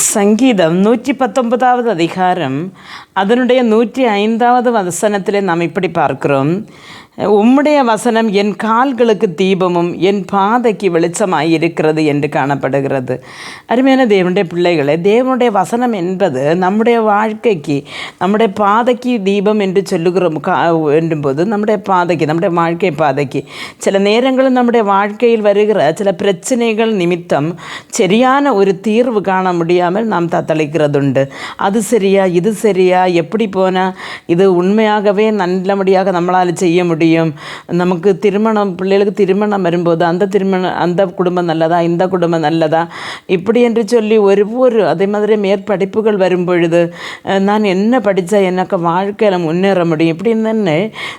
சங்கீதம் 119வது அதிகாரம் அதனுடைய 105வது வசனத்திலே நாம் இப்படி பார்க்கிறோம். உம்முடைய வசனம் என் கால்களுக்கு தீபமும் என் பாதைக்கு வெளிச்சமாய் இருக்கிறது என்று காணப்படுகிறது. அருமையான தேவனுடைய பிள்ளைகளே, தேவனுடைய வசனம் என்பது நம்முடைய வாழ்க்கைக்கு, நம்முடைய பாதைக்கு தீபம் என்று சொல்லுகிறோம் என்றும்போது, நம்முடைய பாதைக்கு, நம்முடைய வாழ்க்கை பாதைக்கு சில நேரங்களில் நம்முடைய வாழ்க்கையில் வருகிற சில பிரச்சனைகள் நிமித்தம் சரியான ஒரு தீர்வு காண முடியாமல் நாம் தத்தளிக்கிறதுண்டு. அது சரியா, இது சரியா, எப்படி போனால் இது உண்மையாகவே நல்லபடியாக நம்மளால் செய்ய முடியும், நமக்கு திருமணம், பிள்ளைகளுக்கு திருமணம் வரும்போது அந்த குடும்பம் நல்லதா, இந்த குடும்பம் நல்லதா, இப்படி என்று சொல்லி ஒவ்வொரு அதே மாதிரி மேற்படிப்புகள் வரும் பொழுது நான் என்ன படித்தா எனக்கு வாழ்க்கையில் முன்னேற முடியும், இப்படின்னு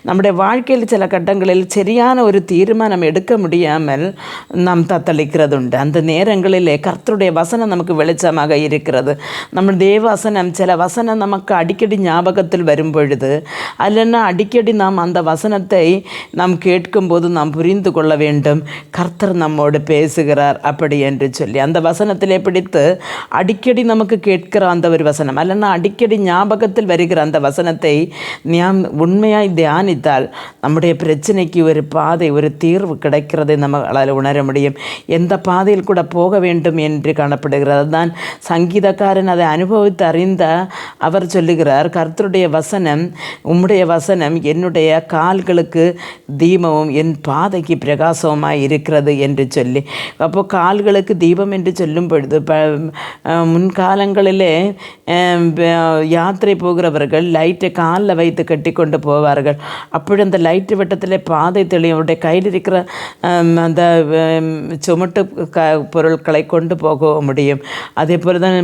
நம்முடைய வாழ்க்கையில் சில கட்டங்களில் சரியான ஒரு தீர்மானம் எடுக்க முடியாமல் நாம் தத்தளிக்கிறதுண்டு. அந்த நேரங்களிலே கர்த்தருடைய வசனம் நமக்கு வெளிச்சமாக இருக்கிறது. நம்ம தேவவசனம், சில வசனம் நமக்கு அடிக்கடி ஞாபகத்தில் வரும் பொழுது, அல்லனா அடிக்கடி நாம் அந்த வசனத்தை நாம் கேட்கும்போது நாம் புரிந்து கொள்ள வேண்டும், கர்த்தர் நம்மோடு பேசுகிறார் அப்படி என்று சொல்லி அந்த வசனத்திலே பிடித்து அடிக்கடி நமக்கு கேட்கிற அந்த ஒரு வசனம், அல்லனா அடிக்கடி ஞாபகத்தில் வருகிற அந்த வசனத்தை நாம் உண்மையாய் தியானித்தால் நம்முடைய பிரச்சனைக்கு ஒரு பாதை, ஒரு தீர்வு கிடைக்கிறதை நம்மளால் உணர முடியும். எந்த பாதையில் கூட போக வேண்டும் என்று காணப்படுகிறது. அதுதான் சங்கீதக்காரன் அதை அனுபவித்து அறிந்த அவர் சொல்லுகிறார், கர்த்தருடைய வசனம், உம்முடைய வசனம் என்னுடைய கால்களுக்கு தீபமும் என் பாதைக்கு பிரகாசமாக இருக்கிறது என்று சொல்லி. அப்போ கால்களுக்கு தீபம் என்று சொல்லும் பொழுது, முன்காலங்களிலே யாத்திரை போகிறவர்கள் லைட்டை காலில் வைத்து கட்டி கொண்டு போவார்கள். அப்படி அந்த லைட்டு வட்டத்தில் பாதை தெளியும். அவருடைய கையில் இருக்கிற அந்த சுமட்டு பொருட்களை கொண்டு போக முடியும். அதே போல் தான்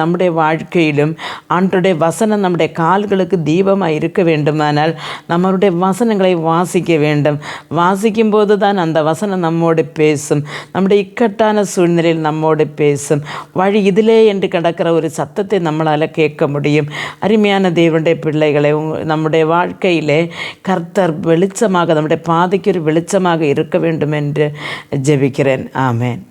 நம்முடைய வாழ்க்கையிலும் ஆண்டவருடைய வசனம் நம்முடைய கால்களுக்கு தீபமாக இருக்க வேண்டுமானால் நம்மளுடைய வசனங்களை வாசிக்க வேண்டும். வாசிக்கும் போது தான் அந்த வசனம் நம்மோடு பேசும். நம்முடைய இக்கட்டான சூழ்நிலையில் நம்மோடு பேசும். வழி இதிலே என்று கிடக்கிற ஒரு சத்தத்தை நம்மளால் கேட்க முடியும். அருமையான தேவனுடைய பிள்ளைகளை, நம்முடைய வாழ்க்கையிலே கர்த்தர் வெளிச்சமாக, நம்முடைய பாதைக்கு ஒரு வெளிச்சமாக இருக்க வேண்டும் என்று ஜெபிக்கிறேன். ஆமேன்.